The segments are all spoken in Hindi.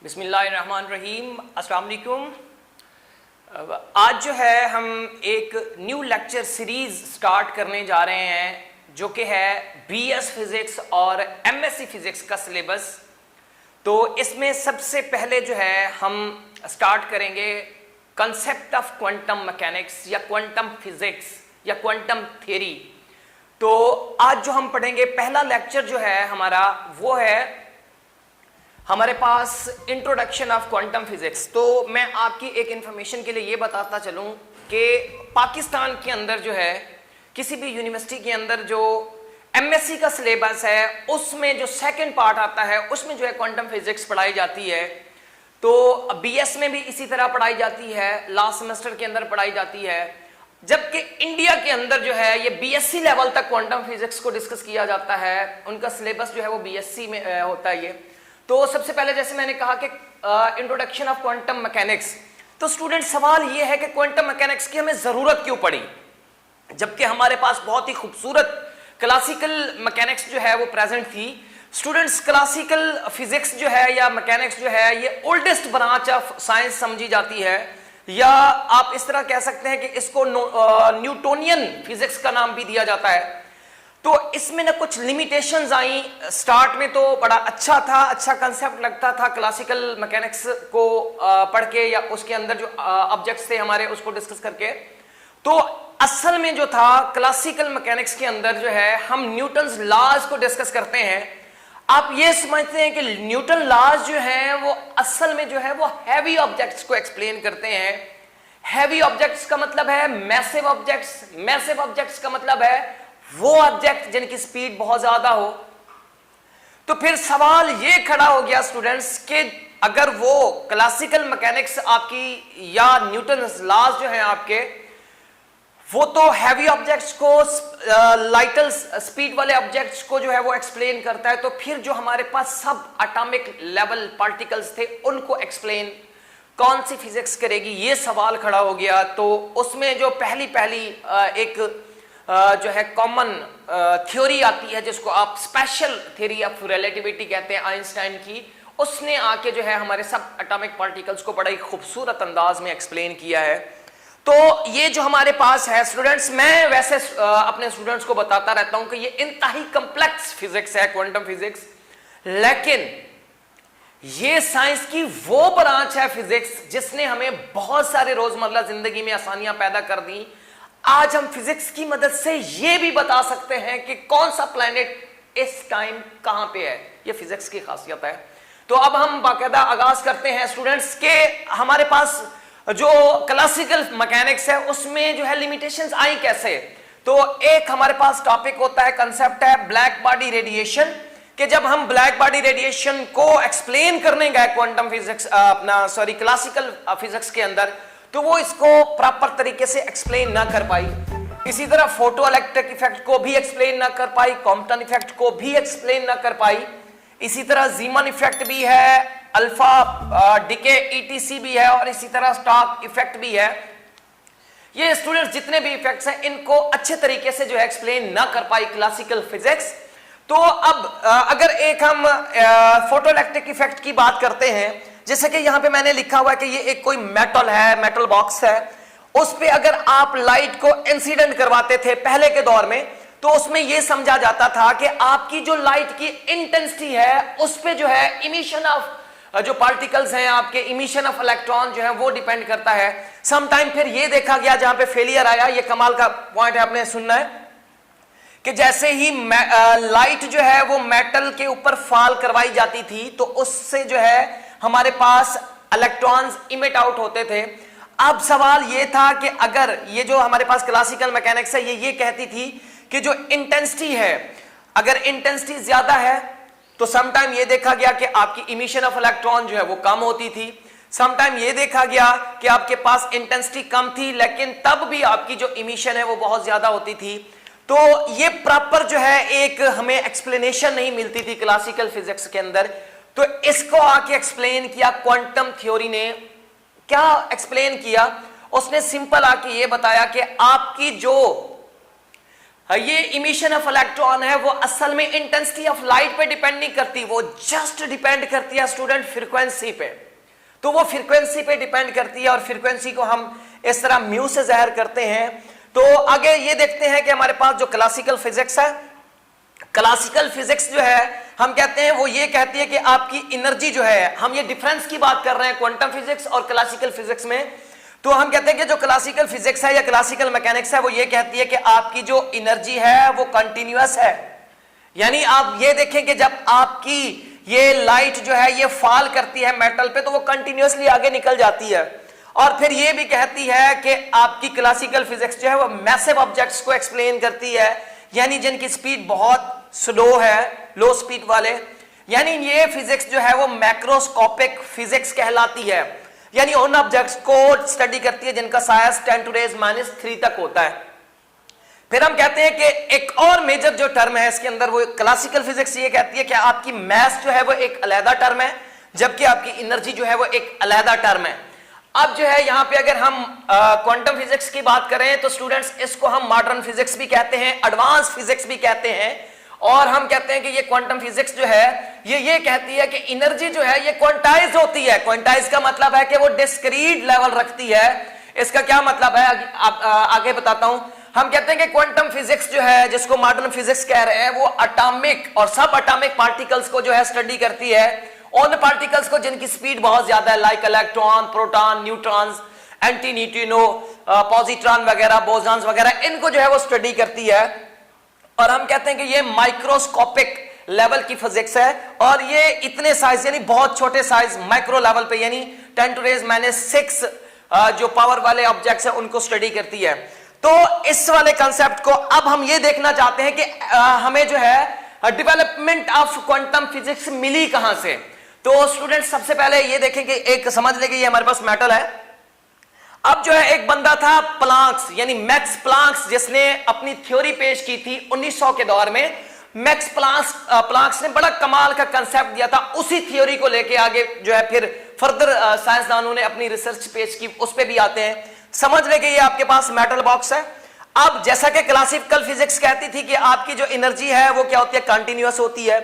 बिस्मिल्लाहिर्रहमानिर्रहीम, अस्सलाम वालेकुम। आज जो है हम एक न्यू लेक्चर सीरीज स्टार्ट करने जा रहे हैं जो कि है बीएस फिजिक्स और एमएससी फिजिक्स का सिलेबस। तो इसमें सबसे पहले जो है हम स्टार्ट करेंगे कंसेप्ट ऑफ क्वांटम मैकेनिक्स या क्वांटम फिजिक्स या क्वांटम थ्योरी। तो आज जो हम पढ़ेंगे पहला लेक्चर जो है हमारा वो है हमारे पास इंट्रोडक्शन ऑफ क्वांटम फिजिक्स। तो मैं आपकी एक इंफॉर्मेशन के लिए ये बताता चलूं कि पाकिस्तान के अंदर जो है किसी भी यूनिवर्सिटी के अंदर जो एमएससी का सिलेबस है उसमें जो सेकंड पार्ट आता है उसमें जो है क्वांटम फिजिक्स पढ़ाई जाती है। तो बीएस में भी इसी तरह पढ़ाई जाती है, लास्ट सेमेस्टर के अंदर पढ़ाई जाती है। जबकि इंडिया के अंदर जो है ये बीएससी लेवल तक क्वांटम फिजिक्स को डिस्कस किया जाता है, उनका सिलेबस जो है वो बीएससी में होता है ये। तो सबसे पहले जैसे मैंने कहा कि इंट्रोडक्शन ऑफ क्वांटम मैकेनिक्स। तो स्टूडेंट सवाल ये है कि क्वांटम मैकेनिक्स की हमें जरूरत क्यों पड़ी, जबकि हमारे पास बहुत ही खूबसूरत क्लासिकल मैकेनिक्स जो है वो प्रेजेंट थी। स्टूडेंट्स, क्लासिकल फिजिक्स जो है या मैकेनिक्स जो है ये ओल्डेस्ट ब्रांच ऑफ साइंस समझी जाती है, या आप इस तरह कह सकते हैं कि इसको न्यूटोनियन फिजिक्स का नाम भी दिया जाता है। तो इसमें ना कुछ लिमिटेशंस आई। स्टार्ट में तो बड़ा अच्छा था, अच्छा कंसेप्ट लगता था क्लासिकल मैकेनिक्स को पढ़ के या उसके अंदर जो ऑब्जेक्ट्स थे हमारे उसको डिस्कस करके। तो असल में जो था क्लासिकल मैकेनिक्स के अंदर जो है हम न्यूटन्स लॉज को डिस्कस करते हैं। आप ये समझते हैं कि न्यूटन लॉज जो है वो असल में जो है वो हैवी ऑब्जेक्ट्स को एक्सप्लेन करते हैं। हैवी ऑब्जेक्ट्स का मतलब है मैसिव ऑब्जेक्ट्स, मैसिव ऑब्जेक्ट्स का मतलब है वो ऑब्जेक्ट जिनकी स्पीड बहुत ज्यादा हो। तो फिर सवाल ये खड़ा हो गया स्टूडेंट्स कि अगर वो क्लासिकल मैकेनिक्स आपकी या न्यूटन्स लॉज जो है आपके वो तो हैवी ऑब्जेक्ट्स को लाइटर स्पीड वाले ऑब्जेक्ट्स को जो है वो एक्सप्लेन करता है, तो फिर जो हमारे पास सब एटॉमिक लेवल पार्टिकल्स थे उनको एक्सप्लेन कौन सी फिजिक्स करेगी, ये सवाल खड़ा हो गया। तो उसमें जो पहली एक जो है कॉमन थ्योरी आती है जिसको आप स्पेशल थ्योरी ऑफ रिलेटिविटी कहते हैं आइंस्टाइन की, उसने आके जो है हमारे सब एटॉमिक पार्टिकल्स को बड़ा ही खूबसूरत अंदाज में एक्सप्लेन किया है। तो ये जो हमारे पास है स्टूडेंट्स, मैं वैसे अपने स्टूडेंट्स को बताता रहता हूं कि ये इंतहाई कॉम्प्लेक्स फिजिक्स है क्वांटम फिजिक्स, लेकिन ये साइंस की वो ब्रांच है फिजिक्स जिसने हमें बहुत सारे रोजमर्रा जिंदगी में आसानियां पैदा कर दी। आज हम फिजिक्स की मदद से यह भी बता सकते हैं कि कौन सा प्लेनेट इस टाइम कहां पे है, यह फिजिक्स की खासियत है। तो अब हम बाकायदा आगाज करते हैं स्टूडेंट्स के हमारे पास जो क्लासिकल मैकेनिक्स है उसमें जो है लिमिटेशंस आई कैसे। तो एक हमारे पास टॉपिक होता है, कंसेप्ट है ब्लैक बॉडी रेडिएशन, कि जब हम ब्लैक बॉडी रेडिएशन को एक्सप्लेन करने गए क्वांटम फिजिक्स क्लासिकल फिजिक्स के अंदर, तो वो इसको प्रॉपर तरीके से एक्सप्लेन ना कर पाई। इसी तरह फोटो इलेक्ट्रिक इफेक्ट को भी एक्सप्लेन ना कर पाई, कॉम्पटन इफेक्ट को भी एक्सप्लेन ना कर पाई। इसी तरह जीमन इफेक्ट भी है, अल्फा डिके ईटीसी भी है, और इसी तरह स्टॉक इफेक्ट भी है। ये स्टूडेंट्स जितने भी इफेक्ट्स हैं इनको अच्छे तरीके से जो है एक्सप्लेन ना कर पाई क्लासिकल फिजिक्स। तो अब अगर एक हम फोटो इलेक्ट्रिक इफेक्ट की बात करते हैं, जैसे कि यहां पे मैंने लिखा हुआ है कि ये एक कोई मेटल है, मेटल बॉक्स है, उस पे अगर आप लाइट को इंसिडेंट करवाते थे पहले के दौर में, तो उसमें ये समझा जाता था कि आपकी जो लाइट की इंटेंसिटी है उस पे जो है इमिशन ऑफ जो पार्टिकल्स हैं, आपके इमिशन ऑफ इलेक्ट्रॉन जो है वो डिपेंड करता है। समटाइम फिर ये देखा गया, जहां पे फेलियर आया, ये कमाल का पॉइंट है, आपने सुनना है, कि जैसे ही लाइट जो है वो मेटल के ऊपर फॉल करवाई जाती थी तो उससे जो है हमारे पास इलेक्ट्रॉन्स इमिट आउट होते थे। अब सवाल ये था कि अगर ये जो हमारे पास क्लासिकल मैकेनिक्स है ये कहती थी कि जो इंटेंसिटी है, अगर इंटेंसिटी ज्यादा है तो समटाइम ये देखा गया कि आपकी इमिशन ऑफ इलेक्ट्रॉन जो है वो कम होती थी। समटाइम ये देखा गया कि आपके पास इंटेंसिटी कम थी लेकिन तब भी आपकी जो इमिशन है वो बहुत ज्यादा होती थी। तो ये प्रॉपर जो है एक हमें एक्सप्लेनेशन नहीं मिलती थी क्लासिकल फिजिक्स के अंदर। तो इसको आके एक्सप्लेन किया क्वांटम थ्योरी ने। क्या एक्सप्लेन किया उसने? सिंपल आके ये बताया कि आपकी जो ये इमिशन ऑफ इलेक्ट्रॉन है वो असल में इंटेंसिटी ऑफ लाइट पे डिपेंड नहीं करती, वो जस्ट डिपेंड करती है स्टूडेंट फ्रीक्वेंसी पे। तो वो फ्रीक्वेंसी पे डिपेंड करती है और फ्रीक्वेंसी को हम इस तरह म्यू से ज़ाहिर करते हैं। तो आगे ये देखते हैं कि हमारे पास जो क्लासिकल फिजिक्स है, क्लासिकल फिजिक्स जो है हम कहते हैं वो ये कहती है कि आपकी एनर्जी जो है, हम ये डिफरेंस की बात कर रहे हैं क्वांटम फिजिक्स और क्लासिकल फिजिक्स में। तो हम कहते हैं कि जो क्लासिकल फिजिक्स है या क्लासिकल मैकेनिक्स है वो ये कहती है कि आपकी जो एनर्जी है वो कंटिन्यूअस है। यानी आप ये देखें कि जब आपकी ये लाइट जो है ये फॉल करती है मेटल पे तो वो कंटिन्यूअसली आगे निकल जाती है। और फिर ये भी कहती है कि आपकी क्लासिकल फिजिक्स जो है वो मैसिव ऑब्जेक्ट्स को एक्सप्लेन करती है, यानी जिनकी स्पीड बहुत स्लो है, लो स्पीड वाले। यानी ये फिजिक्स जो है वो मैक्रोस्कोपिक फिजिक्स कहलाती है, यानी उन ऑब्जेक्ट्स को स्टडी करती है जिनका साइज 10⁻³ तक होता है। फिर हम कहते हैं कि एक और मेजर जो टर्म है इसके अंदर वो क्लासिकल फिजिक्स ये कहती है कि आपकी मास जो है वो एक अलग टर्म है, जबकि आपकी एनर्जी जो है वो एक अलग टर्म है। अब जो है यहां पे अगर हम क्वांटम फिजिक्स की बात करें तो स्टूडेंट्स इसको हम मॉडर्न फिजिक्स भी कहते हैं, एडवांस फिजिक्स भी कहते हैं। और हम कहते हैं कि ये क्वांटम फिजिक्स जो है ये कहती है कि एनर्जी जो है ये क्वांटाइज होती है। क्वांटाइज का मतलब है कि वो डिस्क्रीट लेवल रखती है। इसका क्या मतलब है आगे बताता हूं। हम कहते हैं कि क्वांटम फिजिक्स जो है जिसको मॉडर्न फिजिक्स कह रहे हैं वो एटॉमिक और सब एटॉमिक पार्टिकल्स को जो है स्टडी करती है, उन पार्टिकल्स को जिनकी स्पीड बहुत ज्यादा है, like electron, proton, neutrons, anti neutrino, positron वगैरह, बोसॉन्स वगैरह, इनको जो है वो स्टडी करती है। और हम कहते हैं कि ये माइक्रोस्कोपिक लेवल की फिजिक्स है और ये इतने साइज यानी बहुत छोटे साइज माइक्रो लेवल पे यानी 10⁻⁶ जो पावर वाले ऑब्जेक्ट्स हैं उनको स्टडी करती है। तो इस वाले कंसेप्ट को अब हम ये देखना चाहते हैं कि हमें जो है डेवलपमेंट ऑफ क्वांटम फिजिक्स मिली कहां से। तो स्टूडेंट सबसे पहले ये देखें कि एक समझ लें कि ये हमारे पास मेटल है। अब जो है एक बंदा था प्लांक्स यानी मैक्स प्लांक्स, जिसने अपनी थ्योरी पेश की थी 1900 के दौर में। मैक्स प्लांक्स ने बड़ा कमाल का कंसेप्ट दिया था, उसी थ्योरी को लेके आगे जो है फिर फर्दर साइंसदानों ने अपनी रिसर्च पेश की, उस पे भी आते हैं। समझ लें कि ये आपके पास मेटल बॉक्स है। अब जैसा कि क्लासिकल फिजिक्स कहती थी कि आपकी जो एनर्जी है वो क्या होती है, कंटिन्यूअस होती है,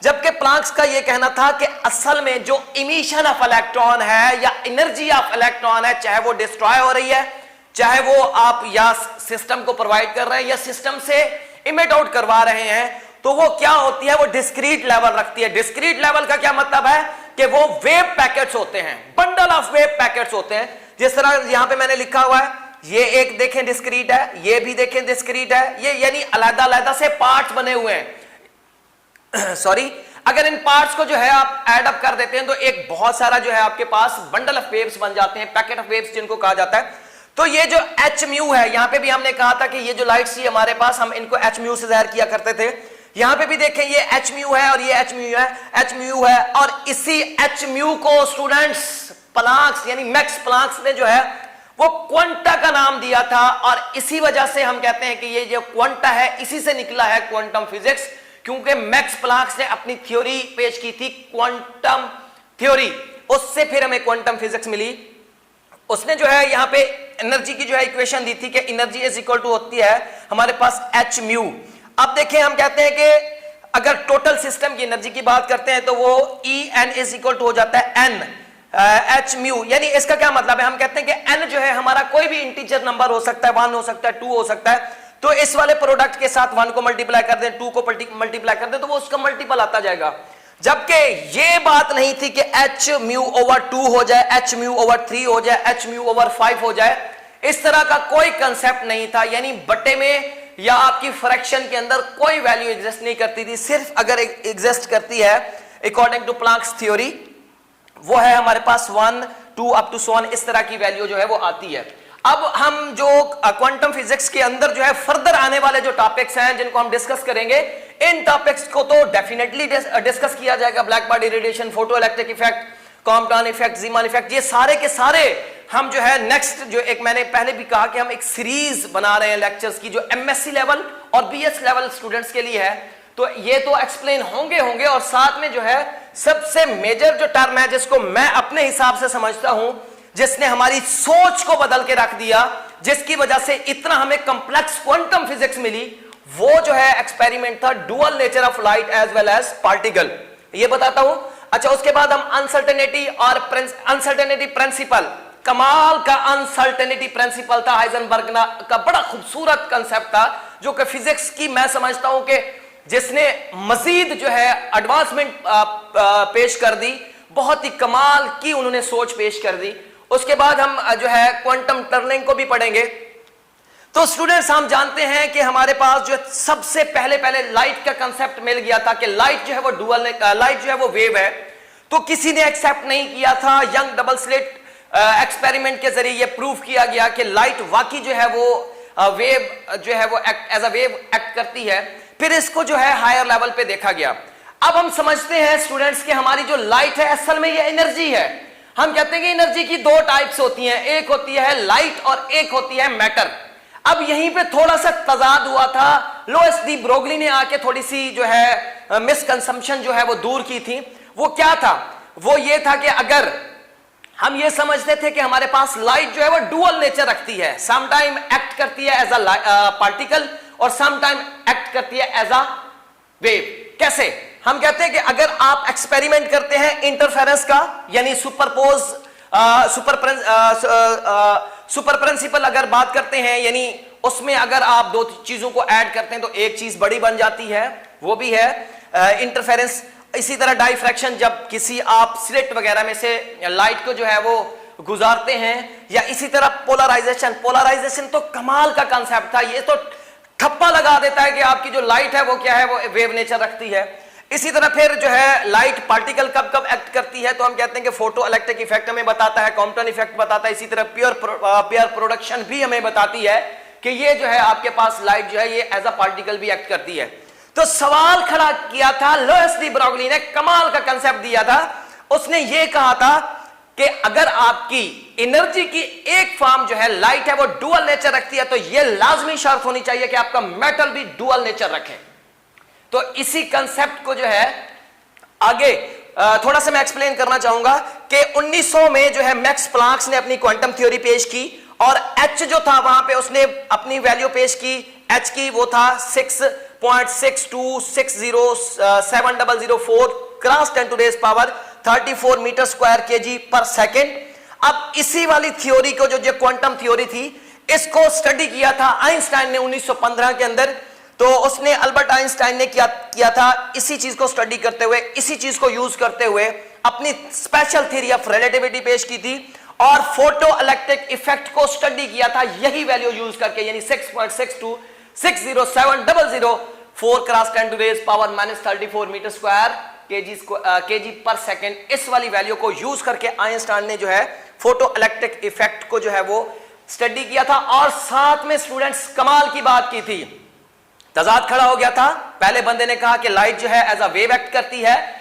जबकि प्लांक्स का ये कहना था कि असल में जो इमिशन ऑफ इलेक्ट्रॉन है या एनर्जी ऑफ इलेक्ट्रॉन है, चाहे वो डिस्ट्रॉय हो रही है, चाहे वो आप या सिस्टम को प्रोवाइड कर रहे हैं या सिस्टम से इमिट आउट करवा रहे हैं, तो वो क्या होती है, वो डिस्क्रीट लेवल रखती है। डिस्क्रीट लेवल का क्या मतलब है कि वो वेव पैकेट्स होते हैं, बंडल ऑफ वेव पैकेट्स होते हैं। जिस तरह यहां पे मैंने लिखा हुआ है, ये एक देखें डिस्क्रीट है, ये भी देखें डिस्क्रीट है, ये यानी अलग-अलग से पार्ट्स बने हुए हैं। सॉरी, अगर इन पार्ट्स को जो है आप ऐड अप कर देते हैं तो एक बहुत सारा जो है आपके पास बंडल ऑफ वेव्स बन जाते हैं, पैकेट ऑफ वेव्स जिनको कहा जाता है। तो ये जो एच म्यू है, यहां पे भी हमने कहा था कि ये जो लाइट्स थी हमारे पास, हम इनको एच म्यू से जाहिर किया करते थे। यहां पे भी देखें ये एच म्यू है और ये एच म्यू है, एच म्यू है। और इसी एच म्यू को स्टूडेंट्स प्लांक्स यानी मैक्स प्लांक्स ने जो है वो क्वांटा का नाम दिया था। और इसी वजह से हम कहते हैं कि ये जो क्वांटा है इसी से निकला है क्वांटम फिजिक्स, क्योंकि मैक्स प्लांक्स ने अपनी थ्योरी पेश की थी, क्वांटम थ्योरी, उससे फिर हमें क्वांटम फिजिक्स मिली। उसने जो है यहां पे एनर्जी की जो है इक्वेशन दी थी कि एनर्जी इज इक्वल टू होती है हमारे पास एच म्यू। अब देखें, हम कहते हैं कि अगर टोटल सिस्टम की एनर्जी की बात करते हैं तो वो E N is equal to हो जाता है एन एच म्यू। यानी इसका क्या मतलब है, हम कहते हैं कि एन जो है हमारा कोई भी इंटीजर नंबर हो सकता है, 1 हो सकता है, 2 हो सकता है। तो इस वाले प्रोडक्ट के साथ 1 को मल्टीप्लाई कर दें, 2 को मल्टीप्लाई कर दें तो वो उसका मल्टीपल आता जाएगा। जबकि ये बात नहीं थी कि एच म्यू ओवर 2 हो जाए, एच म्यू ओवर 3 हो जाए, एच म्यू ओवर 5 हो जाए, इस तरह का कोई कंसेप्ट नहीं था। यानी बट्टे में या आपकी फ्रैक्शन के अंदर कोई वैल्यू एग्जिस्ट नहीं करती थी। सिर्फ अगर एग्जिस्ट करती है अकॉर्डिंग टू प्लांक्स थ्योरी, वो है हमारे पास 1, 2 अप टू सो ऑन, इस तरह की वैल्यू जो है वो आती है। अब हम जो क्वांटम फिजिक्स के अंदर जो है फर्दर आने वाले जो टॉपिक्स हैं जिनको हम डिस्कस करेंगे, इन टॉपिक्स को तो डेफिनेटली डिस्कस किया जाएगा। Black body radiation, photo electric effect, Compton effect, Zeeman effect, ये सारे के सारे हम जो है नेक्स्ट जो एक मैंने पहले भी कहा कि हम एक सीरीज बना रहे हैं लेक्चर्स की जो एमएससी लेवल और बीएस लेवल स्टूडेंट्स के लिए है। तो ये तो एक्सप्लेन होंगे और साथ में जो है सबसे मेजर जो टर्म है जिसको मैं अपने हिसाब से समझता हूं, जिसने हमारी सोच को बदल के रख दिया, जिसकी वजह से इतना हमें कंप्लेक्स क्वांटम फिजिक्स मिली, वो जो है एक्सपेरिमेंट था dual nature of light as well as particle, ये बताता हूं। अच्छा, उसके बाद हम अनसर्टेनिटी और अनसर्टेनिटी प्रिंसिपल, कमाल का अनसर्टेनिटी प्रिंसिपल था हाइजेनबर्ग का, बड़ा खूबसूरत कंसेप्ट था जो कि फिजिक्स की मैं समझता हूं कि जिसने मजीद जो है एडवांसमेंट पेश कर दी, बहुत ही कमाल की उन्होंने सोच पेश कर दी। उसके बाद हम जो है क्वांटम टनलिंग को भी पढ़ेंगे। तो स्टूडेंट्स, हम जानते हैं कि हमारे पास जो सबसे पहले लाइट का कंसेप्ट मिल गया था कि लाइट जो है वो डुअल, लाइट जो है वो वेव है। तो किसी ने एक्सेप्ट नहीं किया था। यंग डबल स्लिट एक्सपेरिमेंट के जरिए ये प्रूव किया गया कि लाइट वाकई जो है वो वेव जो है वो एज अ वेव एक्ट करती है। फिर इसको जो है हायर लेवल पे देखा गया। अब हम समझते हैं स्टूडेंट्स कि हमारी जो लाइट है असल में ये एनर्जी है। हम कहते हैं कि एनर्जी की दो टाइप्स होती हैं, एक होती है लाइट और एक होती है मैटर। अब यहीं पे थोड़ा सा तजाद हुआ था। लुईस डी ब्रोगली ने आके थोड़ी सी जो है मिसकंसेप्शन जो है वो दूर की थी। वो क्या था? वो ये था कि अगर हम ये समझते थे कि हमारे पास लाइट जो है वो डुअल नेचर रखती है, सम टाइम एक्ट करती है एज अ पार्टिकल और सम टाइम एक्ट करती है एज अ वेव। कैसे? हम कहते हैं कि अगर आप एक्सपेरिमेंट करते हैं इंटरफेरेंस का, यानी सुपरपोज सुपर प्रिंसिपल अगर बात करते हैं, यानी उसमें अगर आप दो चीजों को ऐड करते हैं तो एक चीज बड़ी बन जाती है, वो भी है इंटरफेरेंस। इसी तरह डाइफ्रैक्शन, जब किसी आप स्लिट वगैरह में से लाइट को जो है वो गुजारते हैं, या इसी तरह पोलराइजेशन। पोलराइजेशन तो कमाल का कंसेप्ट था, ये तो ठप्पा लगा देता है कि आपकी जो लाइट है वो क्या है, वो वेव नेचर रखती है। इसी तरह फिर जो है लाइट पार्टिकल कब कब एक्ट करती है, तो हम कहते हैं कि फोटो इलेक्ट्रिक इफेक्ट हमें बताता है, कॉम्पटन इफेक्ट बताता है। इसी तरह पेयर प्रोडक्शन भी हमें बताती है कि ये जो है आपके पास लाइट जो है ये एज अ पार्टिकल भी एक्ट करती है। तो सवाल खड़ा किया था लुईस डी ब्रोगली ने, कमाल का कंसेप्ट दिया था। उसने ये कहा था कि अगर आपकी एनर्जी की एक फॉर्म जो है लाइट है वो डुअल नेचर रखती है, तो ये लाजमी शर्त होनी चाहिए कि आपका मेटल भी डुअल नेचर रखे। तो इसी कंसेप्ट को जो है आगे थोड़ा सा मैं एक्सप्लेन करना चाहूंगा कि 1900 में जो है मैक्स प्लांक ने अपनी क्वांटम थ्योरी पेश की और एच जो था वहां पे उसने अपनी वैल्यू पेश की। एच की वो था 6.6260704 cross 10 to raise power 34 meter square KG per second. अब इसी वाली थ्योरी को जो क्वांटम थ्योरी थी, इसको स्टडी किया था आइंस्टाइन ने 1915 के अंदर। तो उसने अल्बर्ट आइंस्टाइन ने किया था इसी चीज को स्टडी करते हुए, इसी चीज को यूज करते हुए अपनी स्पेशल थ्योरी ऑफ रिलेटिविटी पेश की थी और फोटो इलेक्ट्रिक इफेक्ट को स्टडी किया था यही वैल्यू यूज करके, यानी 6.6260704 cross 10 to raise power -34 meter square KG per second. इस वाली वैल्यू को यूज करके आइंस्टाइन ने जो है फोटो इलेक्ट्रिक इफेक्ट को जो है वो स्टडी किया था। और साथ में स्टूडेंट्स कमाल की बात की थी, तजाद खड़ा हो गया था। पहले बंदे ने कहा कि लाइट जो है एज अ वेव एक्ट करती है,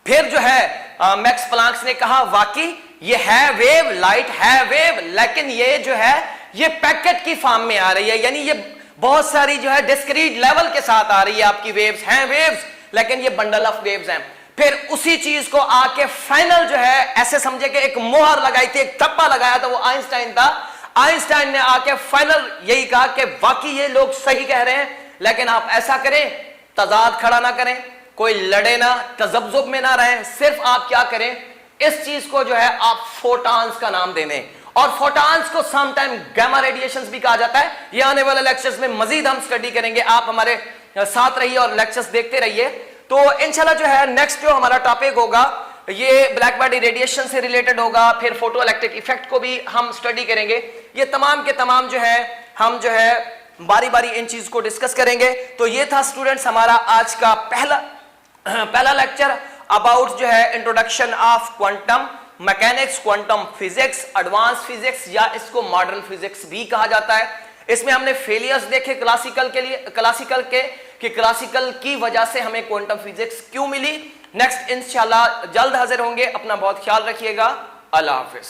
फिर जो है मैक्स प्लांक ने कहा वाकई ये है वेव, लाइट है वेव, लेकिन ये जो है ये पैकेट की फॉर्म में आ रही है, यानी ये बहुत सारी जो है डिस्क्रीट लेवल के साथ आ रही है। आपकी वेव्स हैं वेव्स, लेकिन ये बंडल ऑफ वेव्स हैं। फिर उसी चीज को आके फाइनल जो है ऐसे समझे कि एक मोहर लगाई थी, एक टप्पा लगाया था, वो आइंस्टाइन था। आइंस्टाइन ने आके फाइनल यही कहा कि वाकई ये लोग सही कह रहे हैं, लेकिन आप ऐसा करें, तजाद खड़ा ना करें, कोई लड़े ना, तजब्जुब में ना रहें, सिर्फ आप क्या करें, इस चीज को जो है आप फोटॉन्स का नाम दे दें। और फोटॉन्स को सम टाइम गामा रेडिएशंस भी कहा जाता है। ये आने वाले लेक्चर्स में मजीद हम स्टडी करेंगे, आप हमारे साथ रहिए और लेक्चर्स देखते रहिए। तो इंशाल्लाह जो है नेक्स्ट जो हमारा टॉपिक होगा ये ब्लैक बॉडी रेडिएशन से रिलेटेड होगा, फिर फोटो इलेक्ट्रिक इफेक्ट को भी हम स्टडी करेंगे। ये तमाम के तमाम जो है हम जो है बारी बारी इन चीज को डिस्कस करेंगे। तो ये था स्टूडेंट्स हमारा आज का पहला लेक्चर अबाउट जो है introduction of quantum mechanics, quantum physics, advance physics, या इसको मॉडर्न फिजिक्स भी कहा जाता है। इसमें हमने फेलियर्स देखे क्लासिकल कि क्लासिकल की वजह से हमें क्वांटम फिजिक्स क्यों मिली। नेक्स्ट इंशाल्लाह जल्द हाजिर होंगे। अपना बहुत ख्याल रखिएगा। अल्लाह हाफिज।